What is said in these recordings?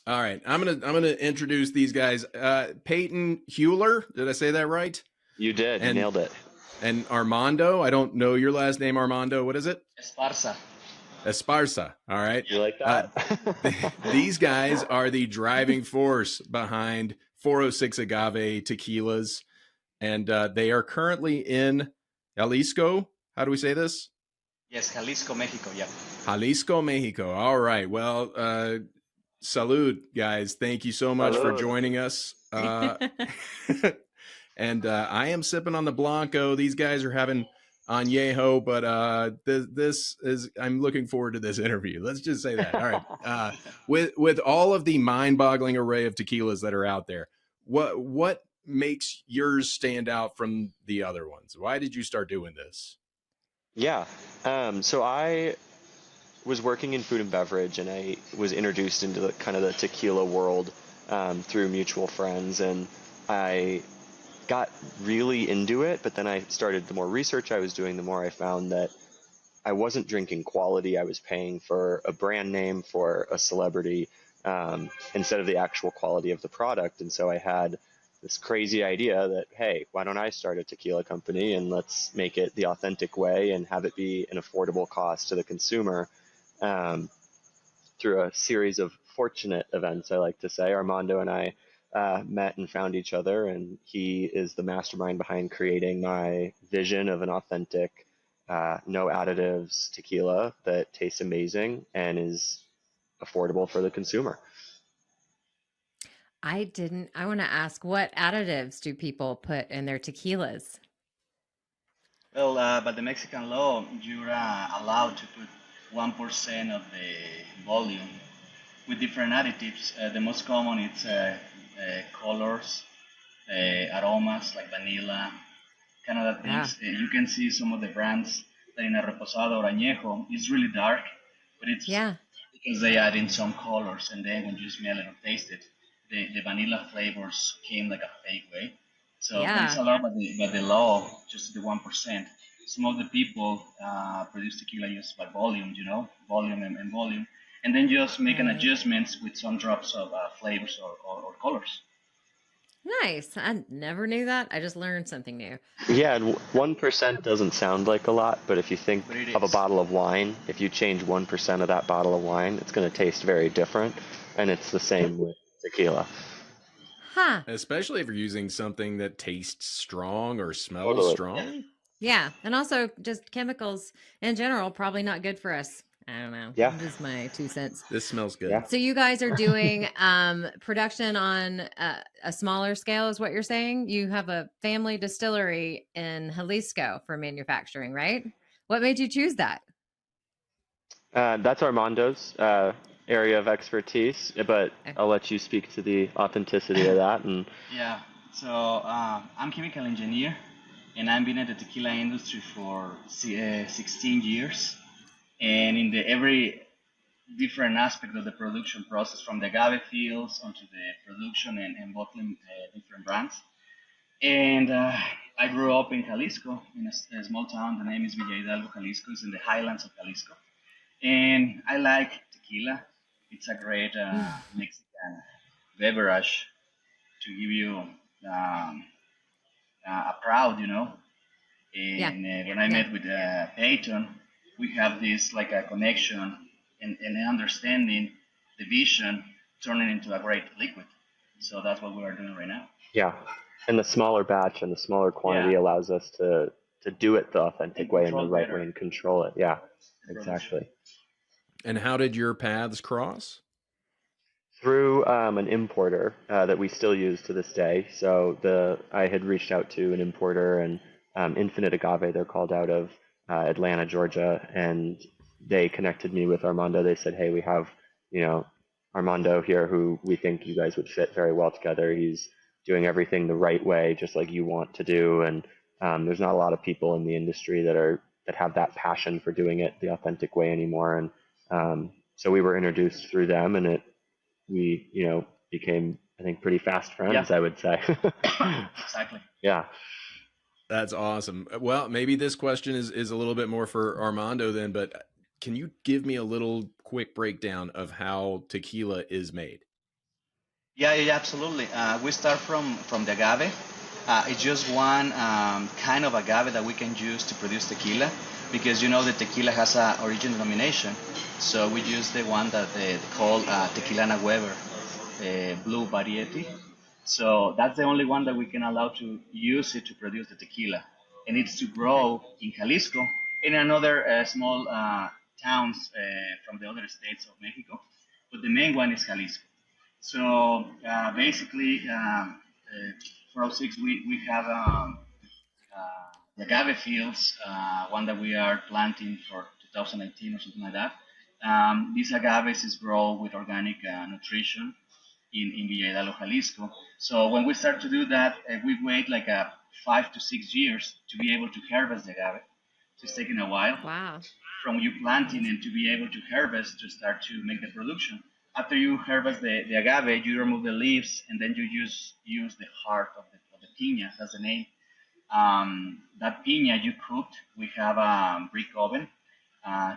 All right, I'm gonna introduce these guys. Payton Hueler, did I say that right? You did. You And nailed it. Armando. I don't know your last name, Armando. What is it? Esparza. Esparza. All right. You like Uh, that? these guys are the driving force behind 406 Agave tequilas, and they are currently in Jalisco. How do we say this? Yes, Jalisco, Mexico. Yeah. Jalisco, Mexico. All right. Well, salud, guys. Thank you so much for Salud. joining us. And I am sipping on the Blanco. These guys are having añejo, but this is, I'm looking forward to this interview. Let's just say that. All right. With all of the mind-boggling array of tequilas that are out there, what makes yours stand out from the other ones? Why did you start doing this? Yeah. So I was working in food and beverage, and I was introduced into the kind of the tequila world through mutual friends, and I got really into it. But then I started, the more research I was doing, the more I found that I wasn't drinking quality. I was paying for a brand name, for a celebrity, instead of the actual quality of the product. And so I had this crazy idea that, hey, why don't I start a tequila company and let's make it the authentic way and have it be an affordable cost to the consumer. Um, Through a series of fortunate events, I like to say, Armando and I met and found each other, and he is the mastermind behind creating my vision of an authentic, no additives tequila that tastes amazing and is affordable for the consumer. I want to ask, what additives do people put in their tequilas? Well, by the Mexican law, you're allowed to put 1% of the volume with different additives. The most common is colors, aromas like vanilla, kind of that Yeah. things. You can see some of the brands that in a reposado or añejo is really dark, but it's Yeah. because they add in some colors, and then when you smell it or taste it, the vanilla flavors came like a fake way. So, but it's Yeah. allowed by the law, just the 1%. Some of the people produce tequila just by volume, volume and volume, and then just make an Right. adjustments with some drops of flavors or colors. Nice. I never knew that. I just learned something new. Yeah, and 1% doesn't sound like a lot, but if you think But it of a is. bottle of wine, if you change 1% of that bottle of wine, it's going to taste very different. And it's the same with tequila. Huh. Especially if you're using something that tastes strong or smells Totally. Yeah. strong. Yeah. And also just chemicals in general, probably not good for us. I don't know. Yeah. Just my 2 cents. This smells good. Yeah. So you guys are doing production on a smaller scale, is what you're saying? You have a family distillery in Jalisco for manufacturing, right? What made you choose that? That's Armando's area of expertise, but Eh, I'll let you speak to the authenticity of that. And Yeah. So I'm chemical engineer, and I've been in the tequila industry for 16 years. And in the every different aspect of the production process, from the agave fields onto the production and bottling different brands. And I grew up in Jalisco, in a small town. The name is Villa Hidalgo, Jalisco. It's in the highlands of Jalisco. And I like tequila. It's a great Mexican beverage to give you um, a proud, Yeah. And when I Yeah. met with Payton, we have this like a connection and understanding the vision turning into a great liquid. So that's what we are doing right now. yeah, and the smaller batch and the smaller quantity Yeah, allows us to do it the and authentic way and the control right way better and control it. Yeah, the production. exactly. And how did your paths cross? Through an importer that we still use to this day. So I had reached out to an importer, and Infinite Agave, they're called, out of Atlanta, Georgia, and they connected me with Armando. They said, "Hey, we have, you know, Armando here who we think you guys would fit very well together. He's doing everything the right way, just like you want to do, and there's not a lot of people in the industry that have that passion for doing it the authentic way anymore." And so we were introduced through them, and we, became, I think, pretty fast Yeah, friends, I would say. exactly. Yeah. That's awesome. Well, maybe this question is a little bit more for Armando then, but can you give me a little quick breakdown of how tequila is made? Yeah, absolutely. We start from the agave. It's just one kind of agave that we can use to produce tequila, because you know the tequila has a origin denomination. So we use the one that they call Tequila Weber, blue variety. So that's the only one that we can allow to use it to produce the tequila. And it's to Okay. grow in Jalisco, and in another small towns from the other states of Mexico. But the main one is Jalisco. So basically, for our six, we have the agave fields, one that we are planting for 2019 or something like that. These agaves is grown with organic nutrition in Villa Hidalgo, Jalisco. So when we start to do that, we wait like 5 to 6 years to be able to harvest the agave. So it's taking a while Wow. from you planting and to be able to harvest to start to make the production. After you harvest the agave, you remove the leaves and then you use the heart of the piña, that's the name. That piña you cooked, we have a brick oven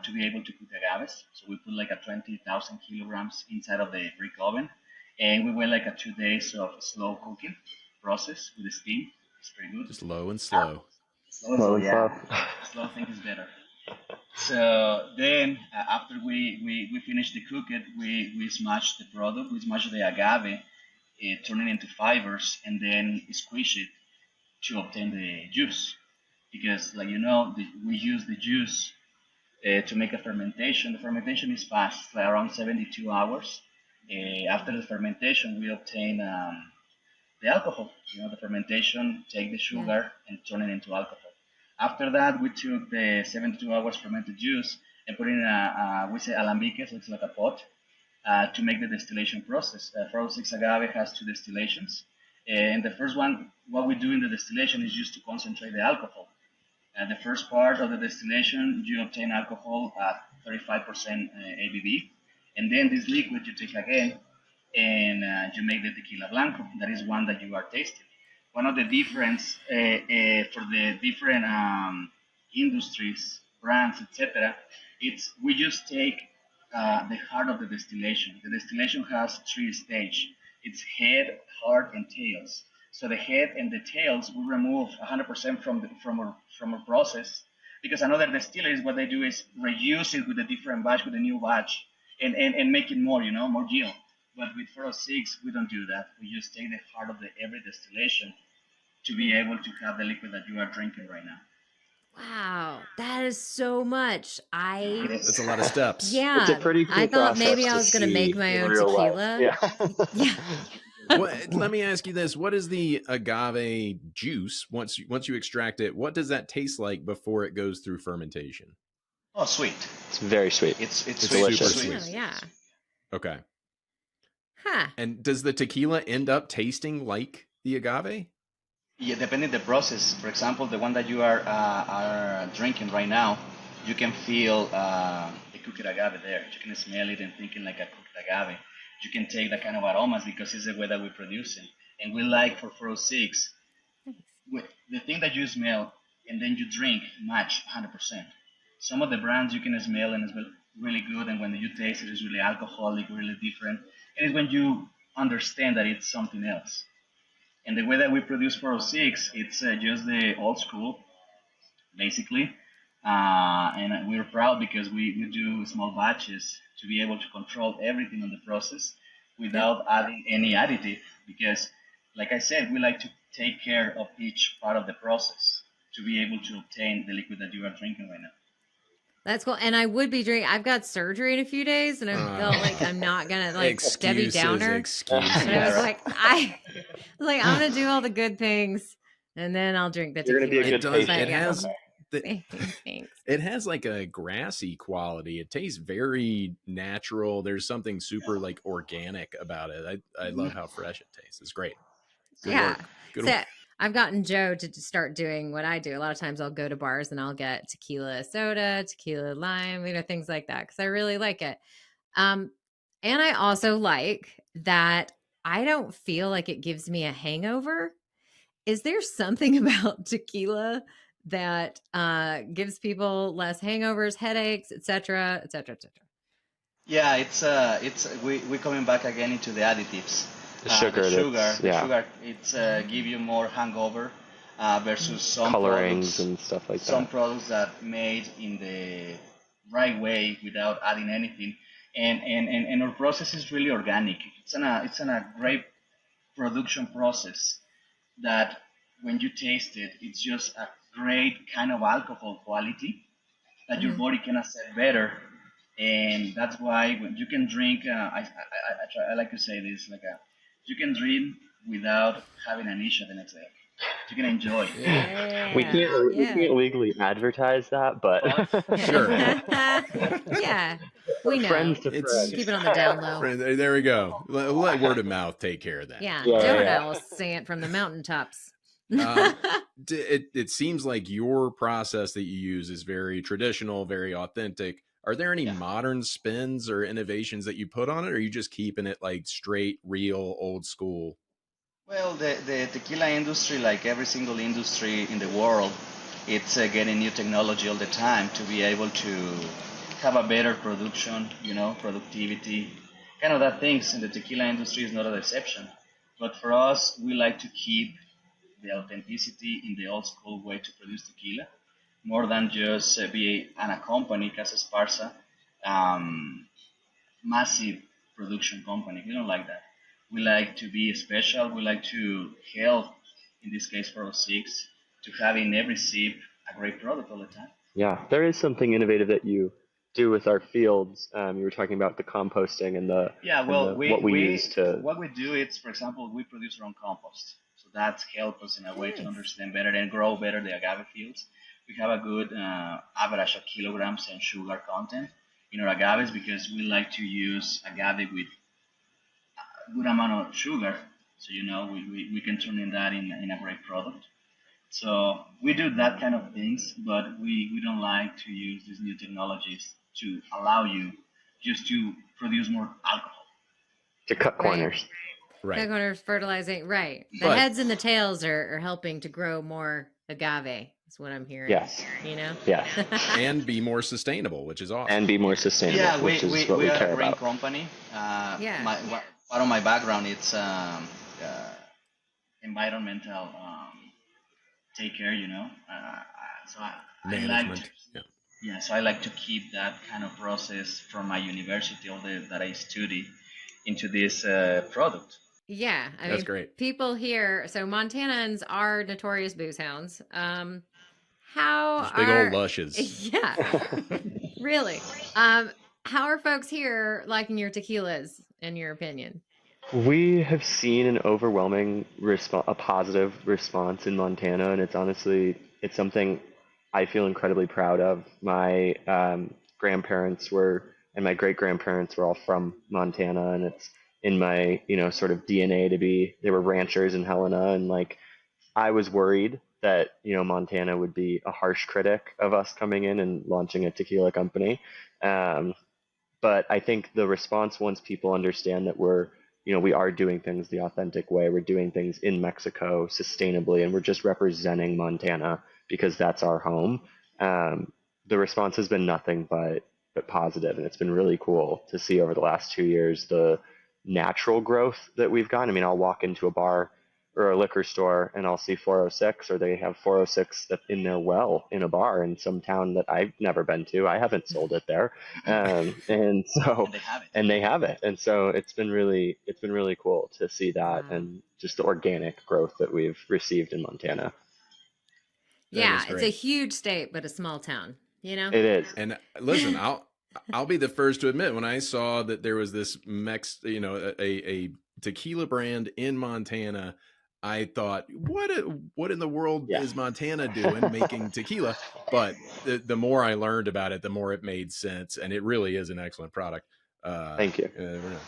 to be able to cook the agaves. So we put like a 20,000 kilograms inside of the brick oven. And we wait like 2 days of slow cooking process with the steam. It's pretty good. Just low and slow. Slow, yeah. Slow thing is better. So then, after we finish the cook it, we smash the product, we smash the agave, turn it into fibers, and then squeeze it to obtain the juice. Because, like you know, we use the juice to make a fermentation. The fermentation is fast, like around 72 hours. After the fermentation, we obtain the alcohol. You know, the fermentation, take the Yeah. sugar and turn it into alcohol. After that, we took the 72 hours fermented juice and put it in we say alambique, so it's like a pot, to make the distillation process. 406 agave has two distillations. And the first one, what we do in the distillation is just to concentrate the alcohol. The first part of the distillation, you obtain alcohol at 35% ABV. And then this liquid you take again and you make the tequila blanco. That is one that you are tasting. One of the difference for the different industries, brands, etc., it's we just take the heart of the distillation. The distillation has three stages. It's head, heart, and tails. So the head and the tails we remove 100% from our process, because another distilleries what they do is reuse it with a different batch, with a new batch, and make it more, you know, more yield. But with 406, we don't do that. We just take the heart of every distillation to be able to have the liquid that you are drinking right now. Wow, that is so much. It is. That's a lot of steps. It's a Yeah, pretty I cool thought process maybe I to was gonna make see my in own real life. tequila. Yeah. Yeah. Let me ask you this: what is the agave juice once you extract it? What does that taste like before it goes through fermentation? Oh, sweet. It's very sweet. It's It's sweet. delicious. super Oh, sweet. yeah. Okay. Huh. And does the tequila end up tasting like the agave? Yeah, depending the process. For example, the one that you are drinking right now, you can feel the cooked agave there. You can smell it and thinking like a cooked agave. You can take that kind of aromas because it's the way that we produce it. And we like for 406, the thing that you smell and then you drink match 100%. Some of the brands you can smell and smell really good, and when you taste it, it's really alcoholic, really different. And it's when you understand that it's something else. And the way that we produce 406, it's just the old school, basically. And we're proud because we do small batches to be able to control everything on the process without adding any additive. Because, like I said, we like to take care of each part of the process to be able to obtain the liquid that you are drinking right now. That's cool. And I would be drinking. I've got surgery in a few days, and I felt like I'm not gonna like Debbie Excuses, Downer. excuses. And I was right. like, I'm gonna do all the good things, and then I'll drink the You're gonna be a tequila. good It does. patient. It has. Okay. Thanks. It has like a grassy quality. It tastes very natural. There's something super like organic about it. I love how fresh it tastes. It's great. Good Yeah. work. Good So work. I've gotten Joe to start doing what I do. A lot of times I'll go to bars and I'll get tequila soda, tequila lime, things like that, because I really like it. And I also like that I don't feel like it gives me a hangover. Is there something about tequila that gives people less hangovers, headaches, etc., etc., etc.? Yeah, it's we coming back again into the additives. The sugar, The sugar, it's give you more hangover versus colorings and stuff like some that. products that made in the right way without adding anything. And our process is really organic. It's a great production process that when you taste it, it's just a great kind of alcohol quality that your body can accept better. And that's why when you can drink, I like to say this, like you can drink without having an issue the next day. You can enjoy. We can't legally advertise that, but Sure. Yeah, we know. friends to It's Keep friends. it on the down low. there we go. Let word of mouth take care of that. Yeah, Yeah, Joe and yeah. I will sing it from the mountaintops. It seems like your process that you use is very traditional, very authentic. Are there any modern spins or innovations that you put on it, or are you just keeping it like straight, real, old school? Well, the tequila industry, like every single industry in the world, it's getting new technology all the time to be able to have a better production, productivity, kind of that things. And the tequila industry is not an exception. But for us, we like to keep the authenticity in the old school way to produce tequila, more than just be an a company, Casa Esparza, massive production company. We don't like that. We like to be special. We like to help, in this case, 406, to have in every sip a great product all the time. Yeah, there is something innovative that you do with our fields. You were talking about the composting and the Yeah, and well, the what we use to. what we do is, for example, we produce our own compost. So that's help us in a way to Nice. understand better and grow better the agave fields. We have a good average of kilograms and sugar content in our agaves because we like to use agave with a good amount of sugar. So we can turn in that in a great product. So we do that kind of things, but we don't like to use these new technologies to allow you just to produce more alcohol. To cut Right. corners. Right. Corners fertilizing, right. The But- heads and the tails are helping to grow more agave, is what I'm hearing. Yes. Yes. And be more sustainable, which is awesome. And be more sustainable, Yeah, which is what we are care a green about. company. Yeah. Part of my background it's environmental take care. So I like Management. to, so I like to keep that kind of process from my university, that I study, into this product. Yeah, I That's mean, great. people here. So Montanans are notorious booze hounds. How Those big old are lushes. yeah, really? How are folks here liking your tequilas? In your opinion? We have seen an overwhelming a positive response in Montana, and it's something I feel incredibly proud of. My grandparents and my great grandparents were all from Montana, and it's in my, sort of DNA they were ranchers in Helena, and like, I was worried that, Montana would be a harsh critic of us coming in and launching a tequila company. Um, but I think the response, once people understand that we are doing things the authentic way, we're doing things in Mexico sustainably, and we're just representing Montana because that's our home. The response has been nothing but positive, and it's been really cool to see over the last 2 years the natural growth that we've gotten. I mean, I'll walk into a bar or a liquor store and I'll see 406, or they have 406 in their well in a bar in some town that I've never been to. I haven't sold it there. And so, And they have it. and so it's been really cool to see that, Wow. and just the organic growth that we've received in Montana. Yeah, it's a huge state, but a small town. It is. And listen, I'll be the first to admit, when I saw that there was this a tequila brand in Montana, I thought, what in the world is Montana doing making tequila? But the more I learned about it, the more it made sense, and it really is an excellent product. Thank you.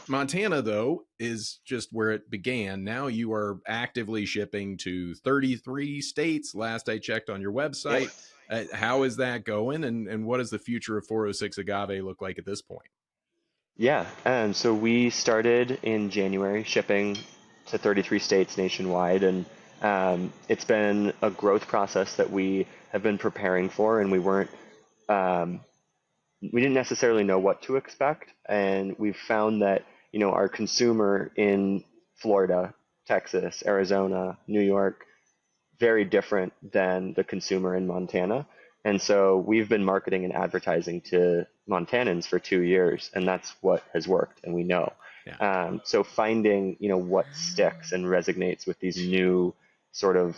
Montana, though, is just where it began. Now you are actively shipping to 33 states. Last I checked on your website. How is that going, and what does the future of 406 Agave look like at this point? Yeah, so we started in January shipping to 33 states nationwide, and it's been a growth process that we have been preparing for, and we didn't necessarily know what to expect, and we've found that our consumer in Florida, Texas, Arizona, New York, very different than the consumer in Montana. And so we've been marketing and advertising to Montanans for 2 years, and that's what has worked, and we know. Yeah. So finding, what sticks and resonates with these new sort of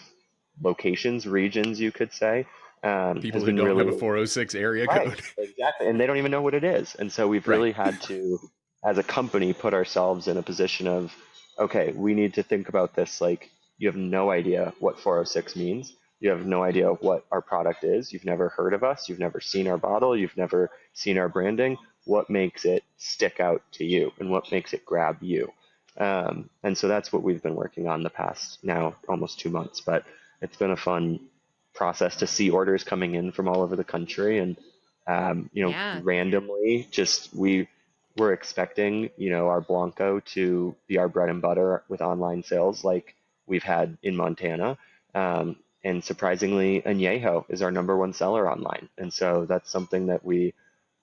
locations, regions, you could say, People has who been don't really have a 406 area right, code. exactly, and they don't even know what it is. And so we've Right. really had to, as a company, put ourselves in a position of, okay, we need to think about this like you have no idea what 406 means. You have no idea what our product is. You've never heard of us. You've never seen our bottle. You've never seen our branding. What makes it stick out to you and what makes it grab you? And so that's what we've been working on the past now almost 2 months. But it's been a fun process to see orders coming in from all over the country. And, Yeah. randomly, just we're expecting, our Blanco to be our bread and butter with online sales like we've had in Montana. And surprisingly, Añejo is our #1 seller online. And so that's something that we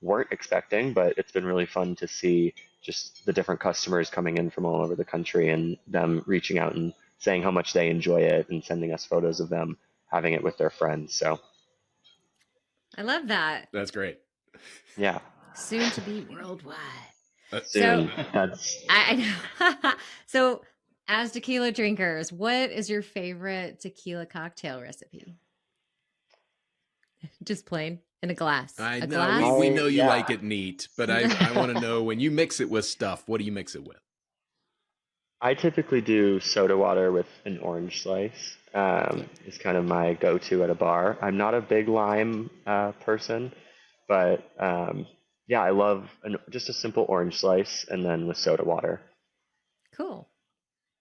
weren't expecting, but it's been really fun to see just the different customers coming in from all over the country and them reaching out and saying how much they enjoy it and sending us photos of them having it with their friends. So, I love that. That's great. yeah, Soon to be worldwide. soon. So That's I know. So as tequila drinkers, what is your favorite tequila cocktail recipe? Just plain in a glass. I A know glass? we know you Yeah. like it neat, but I want to know when you mix it with stuff, what do you mix it with? I typically do soda water with an orange slice. Is kind of my go-to at a bar. I'm not a big lime person, but yeah, I love just a simple orange slice and then with soda water. Cool.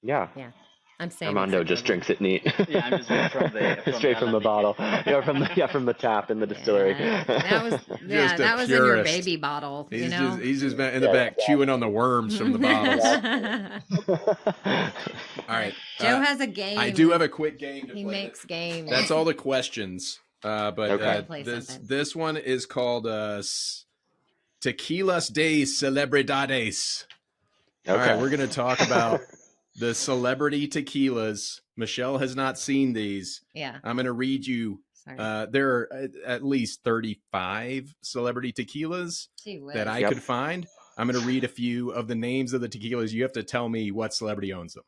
Yeah, Yeah. I'm saying Armando just drinks it neat. Yeah, I'm just drinking Straight from the bottle. From the tap in the distillery. Just a that was in your purist. baby bottle, He's know. he's just in the back chewing on the worms from the bottles. All right. Joe has a game. I do have a quick game to He play. makes games. That's all the questions. But Okay. Play this something. this one is called Tequilas de Celebridades. All right, we're going to talk about the celebrity tequilas. Michelle has not seen these. Yeah. I'm going to read you. Sorry. There are at least 35 celebrity tequilas Gee whiz. that I could find. I'm going to read a few of the names of the tequilas. You have to tell me what celebrity owns them.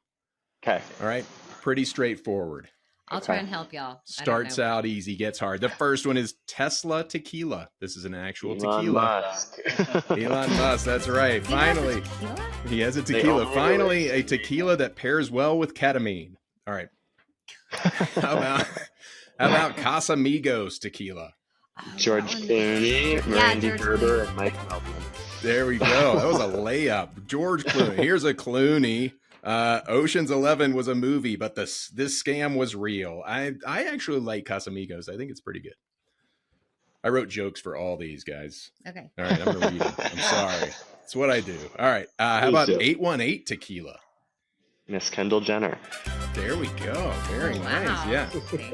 Okay. All right. Pretty straightforward. I'll try and help y'all. Starts out easy, gets hard. The first one is Tesla Tequila. This is an actual Elon tequila. Musk. Elon Musk, that's right. Finally, he has a tequila. Finally, a tequila that pairs well with ketamine. All right. How about Casamigos Tequila? George Clooney, Randy Gerber, and Mike Melvin. There we go. That was a layup. George Clooney. Here's a Clooney. Ocean's 11 was a movie, but this scam was real. I actually like Casamigos. I think it's pretty good. I wrote jokes for all these guys. Okay. All right, I'm gonna read them. I'm sorry. It's what I do. All right. How about 818 Tequila? Miss Kendall Jenner. There we go. Very nice. Wow. Yeah. Okay,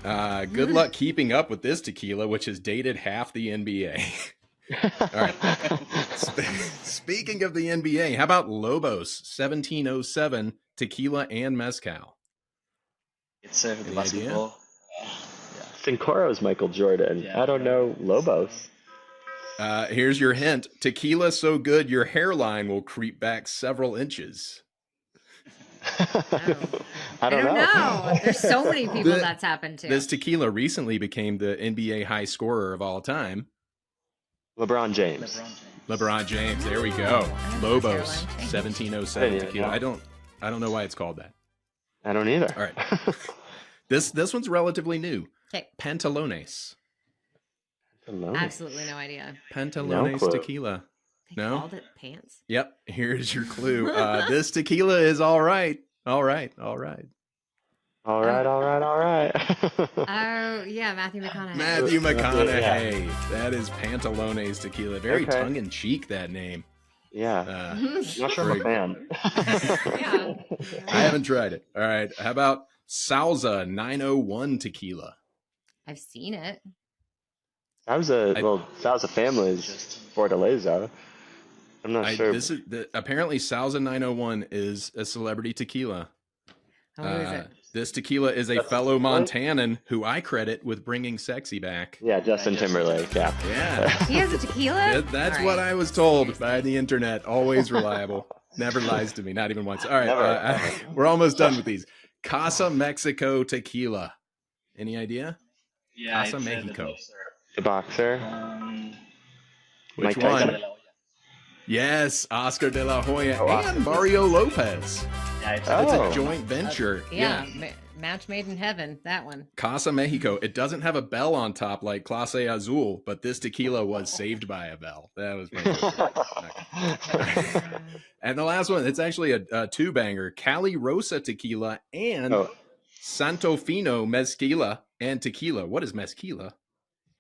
I don't know. Good luck keeping up with this tequila, which has dated half the NBA. All right. Speaking of the NBA, how about Lobos 1707 Tequila and Mezcal? It's the Any basketball. Sincoro's Michael Jordan. Yeah. I don't know Lobos. Here's your hint. Tequila so good your hairline will creep back several inches. I don't know. There's so many people that's happened to. This tequila recently became the NBA high scorer of all time. LeBron James. LeBron James. There we go. Lobos 1707 Yeah, tequila. yeah. I don't know why it's called that. I don't either. All right. This one's relatively new. Okay. Pantalones. Absolutely no idea. Pantalones No clue. tequila. They No? called it pants. Yep. Here's your clue. This tequila is all right. All right. All right. All right. Oh, yeah, Matthew McConaughey. Matthew McConaughey. Yeah. That is Pantalones tequila. Very Okay. tongue-in-cheek, that name. Yeah. Uh, Not sure I'm a fan. Yeah. I haven't tried it. All right. How about Salsa 901 tequila? I've seen it. That was a Family's Fortaleza. I'm not sure. This is apparently Salsa 901 is a celebrity tequila. Oh, what is it? This tequila is a fellow Montanan who I credit with bringing sexy back. Yeah, Justin Timberlake. Yeah. Yeah. He has a tequila? That's All what right. I was told by the internet. Always reliable. Never lies to me, not even once. All right, we're almost done with these. Casa Mexico tequila. Any idea? Yeah, Casa it's Mexico. The boxer. Which Mike one? Tyson. Yes, Oscar de la Hoya Oh, Oscar. and Mario Lopez. Yeah, it's It's Oh. a joint venture. Yeah, match made in heaven. That one. Casa Mexico. It doesn't have a bell on top like Clase Azul, but this tequila was saved by a bell. That was my And the last one, it's actually a two-banger. Cali Rosa tequila and Santo Fino mezquila and tequila. What is mezquila?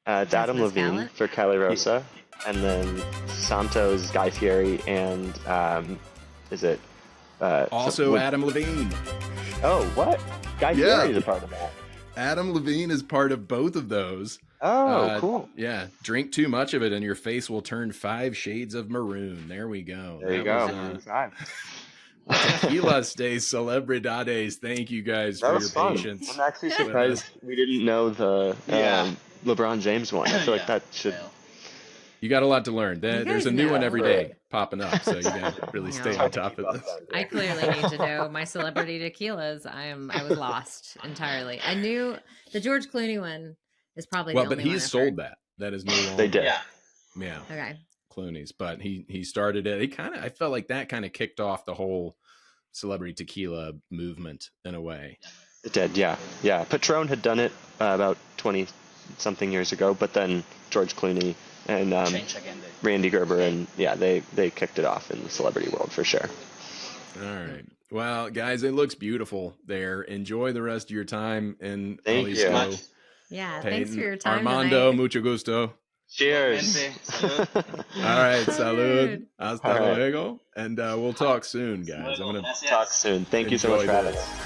It's Adam Levine Mescalit? for Cali Rosa, and then Santos Guy Fieri and is it Also Adam Levine. Oh, what? Guy Yeah. Fieri is a part of that. Adam Levine is part of both of those. Oh, cool. Yeah, drink too much of it and your face will turn 5 shades of maroon. There we go. There you That go. was, Tequilas de Celebridades. Thank you guys That for was your fun. patience. I'm actually surprised we didn't know the LeBron James one. I feel like that should. You got a lot to learn. There's guys a new know. one every day popping up, so you got to really stay No. on top of this. I clearly need to know my celebrity tequilas. I was lost entirely. I knew the George Clooney one is probably Well, the but only he's one I've sold heard. that. That is no longer. They did. Yeah, Okay. Clooney's, but he started it. I felt like that kind of kicked off the whole celebrity tequila movement in a way. It did, yeah. Yeah. Patron had done it about 20 something years ago, but then George Clooney and change again. Randy Gerber, and they kicked it off in the celebrity world for sure. All right. Well, guys, it looks beautiful there. Enjoy the rest of your time in Thank you. Jalisco. Yeah. Payton, Thanks for your time. Armando, tonight. mucho gusto. Cheers. Salud. All right, salud. Salud. Hasta All right. luego. And we'll talk soon, guys. I'm going to Gracias. Talk soon. Thank you so much enjoy for having this. us.